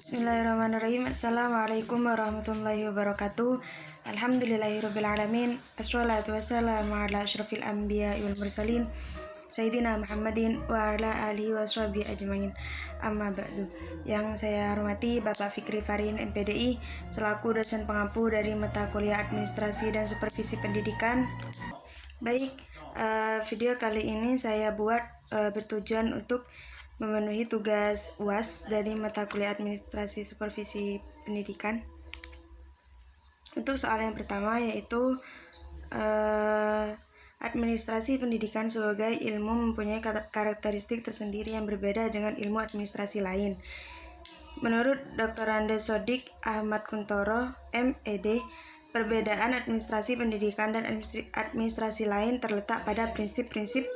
Bismillahirrahmanirrahim. Assalamualaikum warahmatullahi wabarakatuh. Alhamdulillahirrabbilalamin. Assalatu wassalamu ala asyrafil anbiya wal mursalin Sayyidina Muhammadin wa ala alihi wa sahbihi ajmain. Amma ba'du. Yang saya hormati Bapak Fikri Farin MPDI selaku dosen pengampu dari mata kuliah Administrasi dan Supervisi Pendidikan. Baik, video kali ini saya buat bertujuan untuk memenuhi tugas UAS dari mata kuliah Administrasi Supervisi Pendidikan. Untuk soal yang pertama yaitu administrasi pendidikan sebagai ilmu mempunyai karakteristik tersendiri yang berbeda dengan ilmu administrasi lain. Menurut Dr. Andes Sodik Ahmad Kuntoro, MED, perbedaan administrasi pendidikan dan administrasi lain terletak pada prinsip-prinsip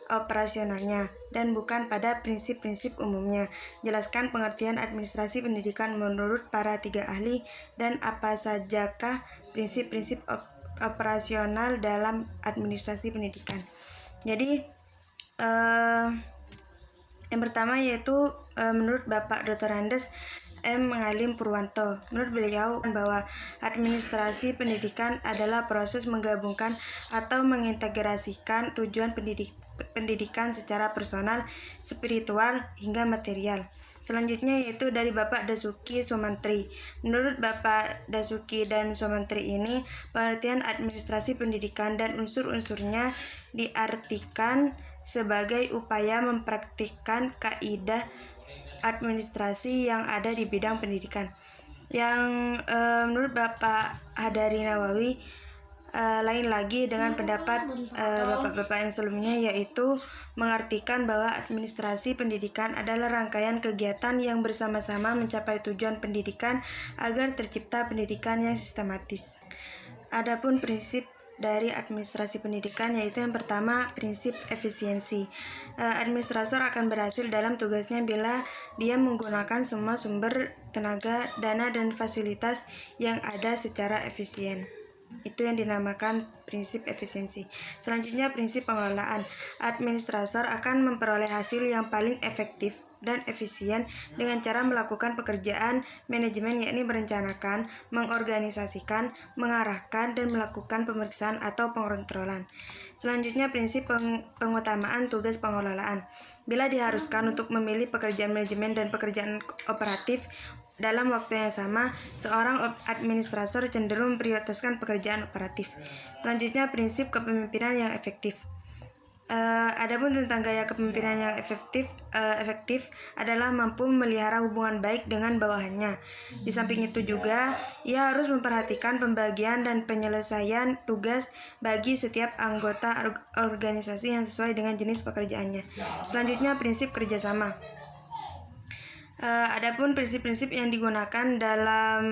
operasionalnya dan bukan pada prinsip-prinsip umumnya. Jelaskan pengertian administrasi pendidikan menurut para tiga ahli dan apa sajakah prinsip-prinsip operasional dalam administrasi pendidikan. Jadi yang pertama yaitu menurut Bapak Dr. Andes M. Mengalim Purwanto. Menurut beliau bahwa administrasi pendidikan adalah proses menggabungkan atau mengintegrasikan tujuan pendidikan secara personal, spiritual, hingga material. Selanjutnya yaitu dari Bapak Dasuki Sumantri. Menurut Bapak Dasuki dan Sumantri ini, pengertian administrasi pendidikan dan unsur-unsurnya diartikan sebagai upaya mempraktikkan kaidah administrasi yang ada di bidang pendidikan. Yang menurut Bapak Hadari Nawawi lain lagi dengan pendapat bapak-bapak yang sebelumnya, yaitu mengartikan bahwa administrasi pendidikan adalah rangkaian kegiatan yang bersama-sama mencapai tujuan pendidikan agar tercipta pendidikan yang sistematis. Adapun prinsip dari administrasi pendidikan yaitu yang pertama prinsip efisiensi. Administrator akan berhasil dalam tugasnya bila dia menggunakan semua sumber tenaga, dana, dan fasilitas yang ada secara efisien. Itu yang dinamakan prinsip efisiensi. Selanjutnya prinsip pengelolaan. Administrator akan memperoleh hasil yang paling efektif dan efisien dengan cara melakukan pekerjaan manajemen, yakni merencanakan, mengorganisasikan, mengarahkan, dan melakukan pemeriksaan atau pengontrolan. Selanjutnya prinsip pengutamaan tugas pengelolaan. Bila diharuskan untuk memilih pekerjaan manajemen dan pekerjaan operatif dalam waktu yang sama, seorang administrator cenderung memprioritaskan pekerjaan operatif. Selanjutnya prinsip kepemimpinan yang efektif. Adapun tentang gaya kepemimpinan yang efektif adalah mampu memelihara hubungan baik dengan bawahannya. Di samping itu juga, ia harus memperhatikan pembagian dan penyelesaian tugas bagi setiap anggota organisasi yang sesuai dengan jenis pekerjaannya. Selanjutnya prinsip kerjasama. Adapun prinsip-prinsip yang digunakan dalam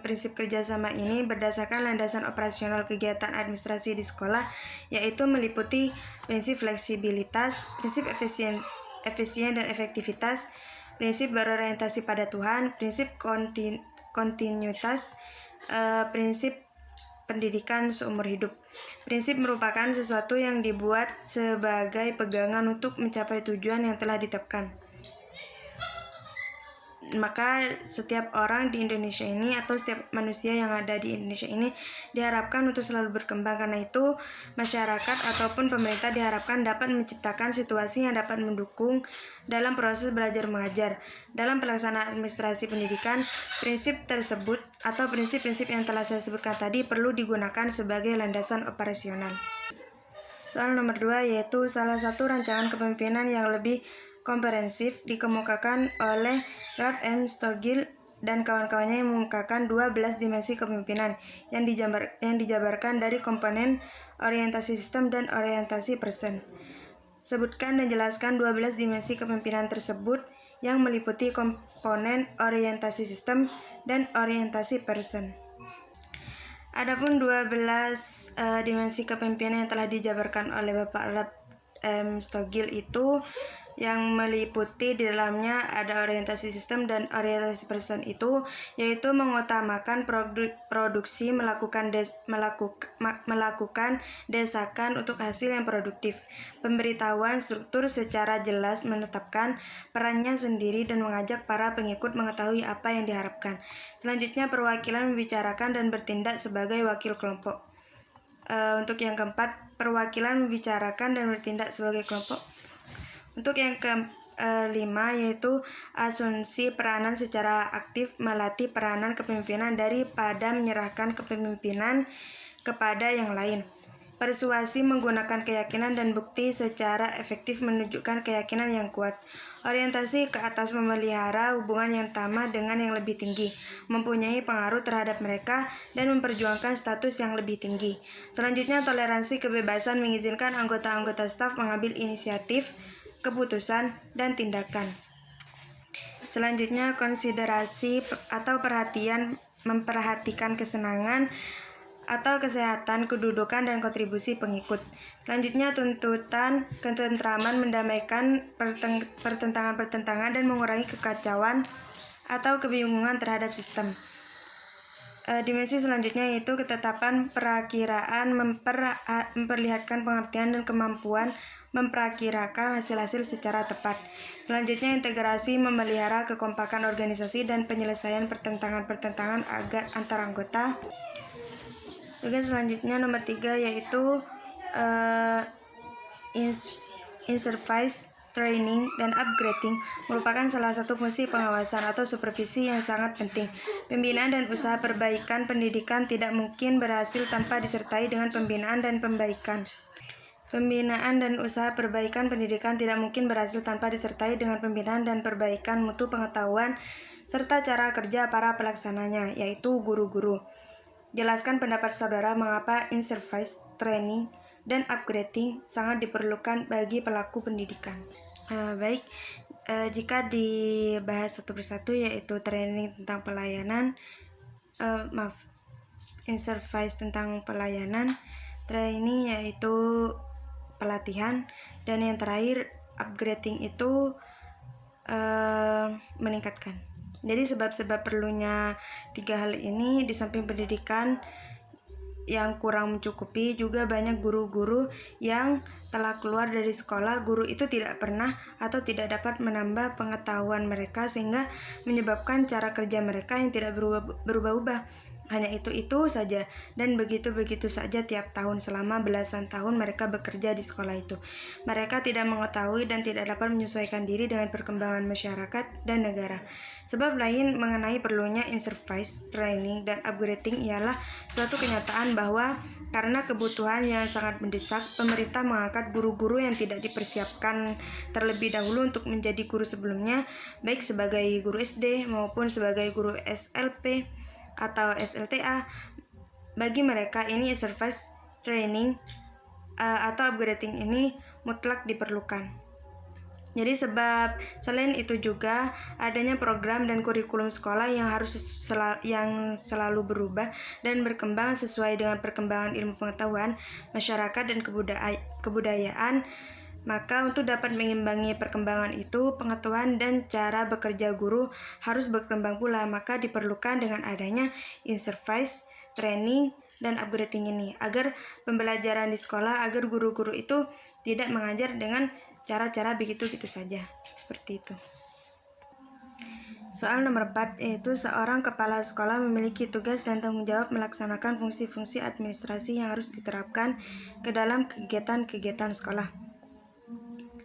prinsip kerjasama ini berdasarkan landasan operasional kegiatan administrasi di sekolah, yaitu meliputi prinsip fleksibilitas, prinsip efisien dan efektivitas, prinsip berorientasi pada Tuhan, prinsip kontinuitas, prinsip pendidikan seumur hidup. Prinsip merupakan sesuatu yang dibuat sebagai pegangan untuk mencapai tujuan yang telah ditetapkan. Maka setiap orang di Indonesia ini atau setiap manusia yang ada di Indonesia ini diharapkan untuk selalu berkembang. Karena itu masyarakat ataupun pemerintah diharapkan dapat menciptakan situasi yang dapat mendukung dalam proses belajar mengajar. Dalam pelaksanaan administrasi pendidikan, prinsip tersebut atau prinsip-prinsip yang telah saya sebutkan tadi perlu digunakan sebagai landasan operasional. Soal nomor 2 yaitu salah satu rancangan kepemimpinan yang lebih komprehensif dikemukakan oleh Ralph M. Stogill dan kawan-kawannya yang mengemukakan 12 dimensi kepemimpinan yang dijabarkan dari komponen orientasi sistem dan orientasi person. Sebutkan dan jelaskan 12 dimensi kepemimpinan tersebut yang meliputi komponen orientasi sistem dan orientasi person. Adapun 12 dimensi kepemimpinan yang telah dijabarkan oleh Bapak Ralph M. Stogill itu yang meliputi di dalamnya ada orientasi sistem dan orientasi person itu yaitu mengutamakan produksi, melakukan desakan untuk hasil yang produktif, pemberitahuan struktur secara jelas, menetapkan perannya sendiri dan mengajak para pengikut mengetahui apa yang diharapkan. Selanjutnya perwakilan membicarakan dan bertindak sebagai wakil kelompok. Untuk yang keempat, perwakilan membicarakan dan bertindak sebagai kelompok. Untuk yang kelima yaitu asumsi peranan secara aktif, melatih peranan kepemimpinan daripada menyerahkan kepemimpinan kepada yang lain. Persuasi menggunakan keyakinan dan bukti secara efektif menunjukkan keyakinan yang kuat. Orientasi ke atas memelihara hubungan yang sama dengan yang lebih tinggi, mempunyai pengaruh terhadap mereka, dan memperjuangkan status yang lebih tinggi. Selanjutnya, toleransi kebebasan mengizinkan anggota-anggota staf mengambil inisiatif, keputusan, dan tindakan. Selanjutnya, konsiderasi atau perhatian memperhatikan kesenangan atau kesehatan, kedudukan, dan kontribusi pengikut. Selanjutnya, tuntutan ketentraman mendamaikan pertentangan-pertentangan dan mengurangi kekacauan atau kebingungan terhadap sistem. Dimensi selanjutnya yaitu ketetapan perakiraan memperlihatkan pengertian dan kemampuan memperakirakan hasil-hasil secara tepat. Selanjutnya, integrasi memelihara kekompakan organisasi dan penyelesaian pertentangan-pertentangan antar anggota. Tugas selanjutnya nomor 3 yaitu in-service training dan upgrading merupakan salah satu fungsi pengawasan atau supervisi yang sangat penting. Pembinaan dan usaha perbaikan pendidikan tidak mungkin berhasil tanpa disertai dengan pembinaan dan pembaikan. Pembinaan dan usaha perbaikan pendidikan tidak mungkin berhasil tanpa disertai dengan pembinaan dan perbaikan mutu pengetahuan serta cara kerja para pelaksananya, yaitu guru-guru. Jelaskan pendapat saudara mengapa in-service training dan upgrading sangat diperlukan bagi pelaku pendidikan. Jika dibahas satu persatu yaitu training tentang pelayanan, in-service tentang pelayanan, training yaitu pelatihan, dan yang terakhir upgrading itu meningkatkan. Jadi sebab-sebab perlunya 3 hal ini di samping pendidikan yang kurang mencukupi, juga banyak guru-guru yang telah keluar dari sekolah. Guru itu tidak pernah atau tidak dapat menambah pengetahuan mereka sehingga menyebabkan cara kerja mereka yang tidak berubah-ubah. Hanya itu saja dan begitu saja tiap tahun selama belasan tahun mereka bekerja di sekolah itu. Mereka tidak mengetahui dan tidak dapat menyesuaikan diri dengan perkembangan masyarakat dan negara. Sebab lain mengenai perlunya in-service training dan upgrading ialah suatu kenyataan bahwa karena kebutuhan yang sangat mendesak, pemerintah mengangkat guru-guru yang tidak dipersiapkan terlebih dahulu untuk menjadi guru sebelumnya, baik sebagai guru SD maupun sebagai guru SLP atau SLTA. Bagi mereka ini service training atau upgrading ini mutlak diperlukan. Jadi sebab selain itu juga adanya program dan kurikulum sekolah yang selalu berubah dan berkembang sesuai dengan perkembangan ilmu pengetahuan, masyarakat, dan kebudayaan. Maka untuk dapat mengimbangi perkembangan itu, pengetahuan dan cara bekerja guru harus berkembang pula. Maka diperlukan dengan adanya in-service training dan upgrading ini agar pembelajaran di sekolah, agar guru-guru itu tidak mengajar dengan cara-cara begitu saja, seperti itu. Soal nomor 4 yaitu seorang kepala sekolah memiliki tugas dan tanggung jawab melaksanakan fungsi-fungsi administrasi yang harus diterapkan ke dalam kegiatan-kegiatan sekolah.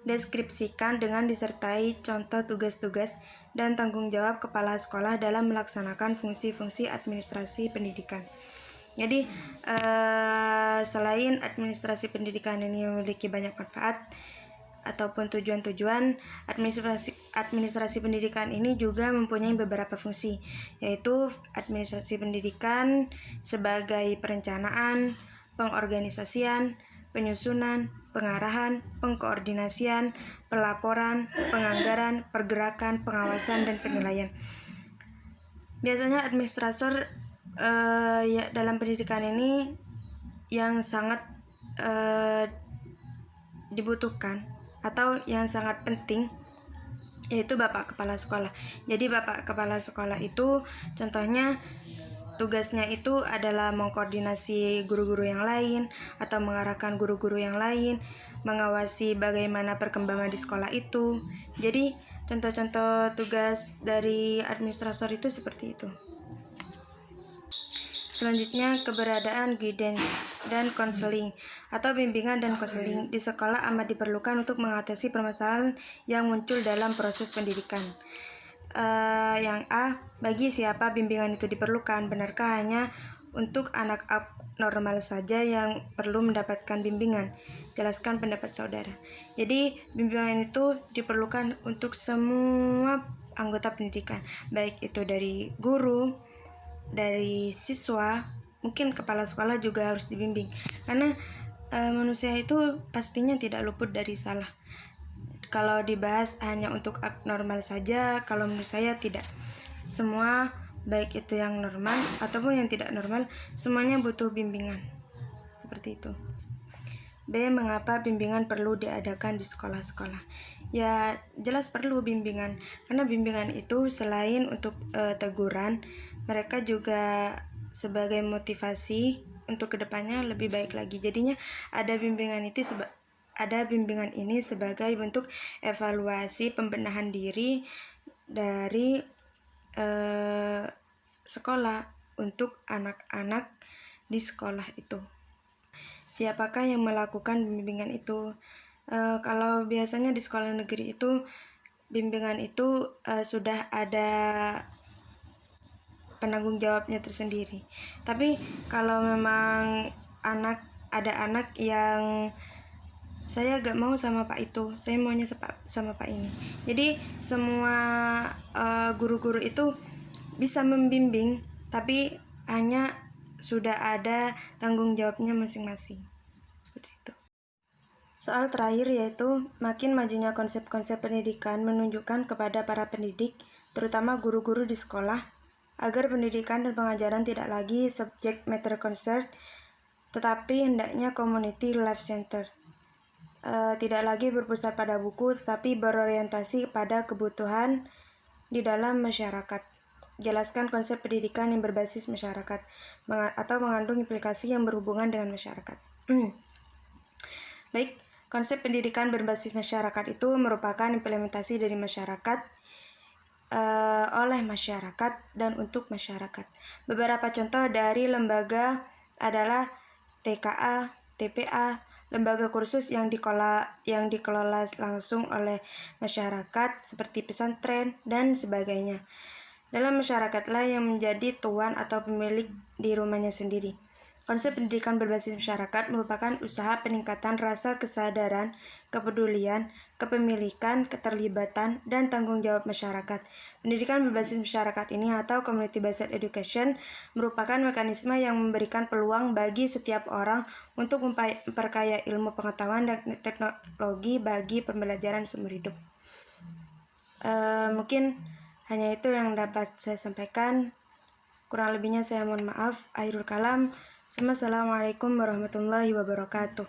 Deskripsikan dengan disertai contoh tugas-tugas dan tanggung jawab kepala sekolah dalam melaksanakan fungsi-fungsi administrasi pendidikan. Jadi selain administrasi pendidikan ini memiliki banyak manfaat ataupun tujuan-tujuan, administrasi pendidikan ini juga mempunyai beberapa fungsi, yaitu administrasi pendidikan sebagai perencanaan, pengorganisasian, penyusunan, pengarahan, pengkoordinasian, pelaporan, penganggaran, pergerakan, pengawasan, dan penilaian. Biasanya administrator dalam pendidikan ini yang sangat dibutuhkan atau yang sangat penting, yaitu Bapak Kepala Sekolah. Jadi Bapak Kepala Sekolah itu contohnya tugasnya itu adalah mengkoordinasi guru-guru yang lain atau mengarahkan guru-guru yang lain, mengawasi bagaimana perkembangan di sekolah itu. Jadi contoh-contoh tugas dari administrator itu seperti itu. Selanjutnya, keberadaan guidance dan konseling atau bimbingan dan konseling di sekolah amat diperlukan untuk mengatasi permasalahan yang muncul dalam proses pendidikan. Yang A, bagi siapa bimbingan itu diperlukan? Benarkah hanya untuk anak abnormal saja yang perlu mendapatkan bimbingan? Jelaskan pendapat saudara. Jadi, bimbingan itu diperlukan untuk semua anggota pendidikan, baik itu dari guru, dari siswa, mungkin kepala sekolah juga harus dibimbing, karena manusia itu pastinya tidak luput dari salah. Kalau dibahas hanya untuk abnormal saja, kalau menurut saya tidak. Semua, baik itu yang normal ataupun yang tidak normal, semuanya butuh bimbingan. Seperti itu. B. Mengapa bimbingan perlu diadakan di sekolah-sekolah? Ya, jelas perlu bimbingan, karena bimbingan itu selain untuk teguran, mereka juga sebagai motivasi untuk kedepannya lebih baik lagi. Jadinya ada bimbingan ini sebagai bentuk evaluasi pembenahan diri dari sekolah untuk anak-anak di sekolah itu. Siapakah yang melakukan bimbingan itu? Kalau biasanya di sekolah negeri itu bimbingan itu sudah ada penanggung jawabnya tersendiri. Tapi kalau memang ada anak yang saya gak mau sama Pak itu, saya maunya sama Pak ini. Jadi semua guru-guru itu bisa membimbing, tapi hanya sudah ada tanggung jawabnya masing-masing. Seperti itu. Soal terakhir yaitu makin majunya konsep-konsep pendidikan menunjukkan kepada para pendidik, terutama guru-guru di sekolah, agar pendidikan dan pengajaran tidak lagi subject matter concern, tetapi hendaknya community life center. Tidak lagi berpusat pada buku, tetapi berorientasi pada kebutuhan di dalam masyarakat. Jelaskan konsep pendidikan yang berbasis masyarakat atau mengandung implikasi yang berhubungan dengan masyarakat. Baik, konsep pendidikan berbasis masyarakat itu merupakan implementasi dari masyarakat, oleh masyarakat, dan untuk masyarakat. Beberapa contoh dari lembaga adalah TKA, TPA, lembaga kursus yang dikelola langsung oleh masyarakat seperti pesantren dan sebagainya. Dalam masyarakatlah yang menjadi tuan atau pemilik di rumahnya sendiri. Konsep pendidikan berbasis masyarakat merupakan usaha peningkatan rasa kesadaran, kepedulian, kepemilikan, keterlibatan, dan tanggung jawab masyarakat. Pendidikan berbasis masyarakat ini atau community based education merupakan mekanisme yang memberikan peluang bagi setiap orang untuk memperkaya ilmu pengetahuan dan teknologi bagi pembelajaran seumur hidup. Mungkin hanya itu yang dapat saya sampaikan. Kurang lebihnya saya mohon maaf. Akhirul kalam. Assalamualaikum warahmatullahi wabarakatuh.